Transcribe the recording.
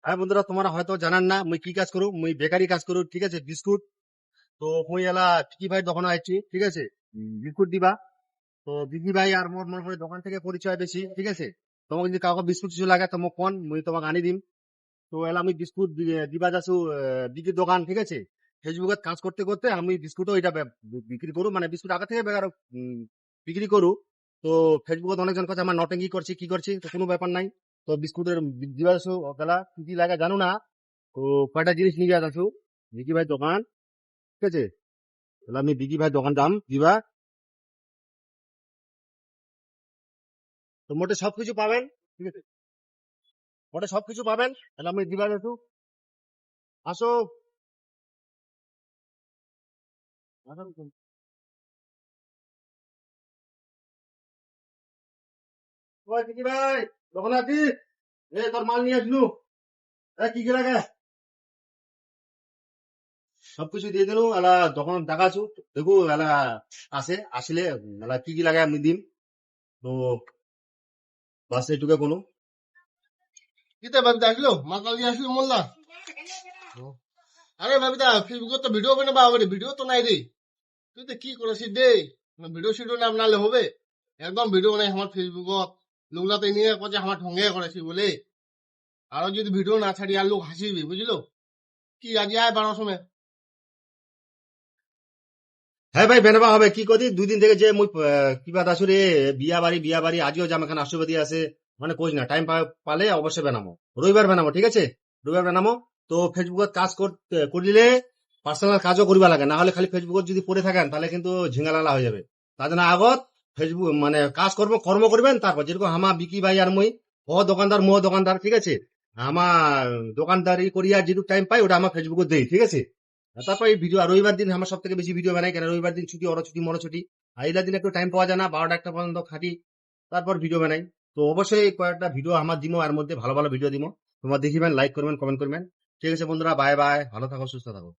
হ্যাঁ বন্ধুরা, তোমরা হয়তো জানান না মুই কি কাজ করু। মুই বেকারি কাজ করু, ঠিক আছে, বিস্কুট। তো মুই এলা বিকি ভাই দোকানে আইছি, ঠিক আছে, বিস্কুট দিবা। তো বিকি ভাই আর মোর মনে করে দোকান থেকে পরিচয় বেশি, ঠিক আছে। তোমাকে যদি কাউকে বিস্কুট কিছু লাগে তো মোক কোন, মুই তোমাকে আনি দিম। তো এলা আমি বিস্কুট দিবা যাচ্ছু বিকির দোকান, ঠিক আছে। ফেসবুকে কাজ করতে করতে আমি বিস্কুটও এটা বিক্রি করু, মানে বিস্কুট আগে থেকে বিক্রি করু। তো ফেসবুকে অনেকজন কাছে আমার নটেঙ্গি করছি কি করছি, তো কোনো ব্যাপার নাই। তো বিস্কুটের দিবা যাচ্ছু ওগুলা কি কি লাগে জানো না। তো কয়টা জিনিস নিয়ে যাচ্ছু বিকি ভাই দোকান, ঠিক আছে। তাহলে আমি বিকি ভাই দোকান দাম দিবা। তো মোটে সবকিছু পাবেন, ঠিক আছে, মোটে সবকিছু পাবেন। তাহলে আমি দিবা যাচ্ছু, আসো। আসো। ওই বিকি ভাই দোকানে আছিস? তোর মাল নিয়ে আসলু। কি কি লাগে সবকিছু দিয়ে দিলু। এলা যখন দেখাছু দেখু এলা আসলে এলা কি কি লাগে আমি দিম। তো বাস এইটুকে কোনো। কিতা ভাবিতা আসলো মাতাল দিয়ে আসলো মোল্লা। আরে ভাবিতা ফেসবুকত তো ভিডিও বানাবা হবে ভিডিও তো নাই রে। তুই তো কি করেছিস দে ভিডিও সিডিও না বানালে হবে। একদম ভিডিও নাই আমার ফেসবুকত লোকলা তো নিয়ে কছে আমার ঠঙ্গে করেছি বলে। আরো যদি ভিডিও না ছাড়ি আর লোক হাসিবি বুঝলো। কি আজি আয় বারো সময়। হ্যাঁ ভাই বেনবা হবে কি করি, 2 দিন থেকে যে মুই কিবা দাসু রে, বিয়া বাড়ি আজিও জাম এখানে আশুবাদি আছে। মানে কইস না, টাইম পালে অবশ্যই বানাবো, রবিবার বানাবো, ঠিক আছে। রবিবার বানাবো। তো ফেসবুকত কাজ করলে পার্সোনাল কাজও করিবা লাগে, না হলে খালি ফেসবুকত যদি পড়ে থাকেন তাহলে কিন্তু ঝিঙ্গালালা হয়ে যাবে। তার জন্য আগত ফেসবুক মানে কাজ কর্ম করবেন, তারপর যেরকম আমার বিকি ভাই আর মুই দোকানদার দোকানদার, ঠিক আছে। আমার দোকানদারি করিয়া যেটুকু টাইম পাই ওটা আমার ফেসবুকে দেই, ঠিক আছে। তারপর এই ভিডিও, আর রবিবার দিন আমার সব থেকে বেশি ভিডিও বানাই, কেন রবিবার দিন ছুটি, অর ছুটি, মরো ছুটি। আর এইটা দিন একটু টাইম পাওয়া যায় না, 12টা 1টা পর্যন্ত খাটি, তারপর ভিডিও বানাই। তো অবশ্যই কয়েকটা ভিডিও আমার দিমো, এর মধ্যে ভালো ভালো ভিডিও দিমো। তোমরা দেখিবেন, লাইক করবেন, কমেন্ট করবেন। ঠিক আছে বন্ধুরা, বাই বাই, ভালো থাকো, সুস্থ থাকো।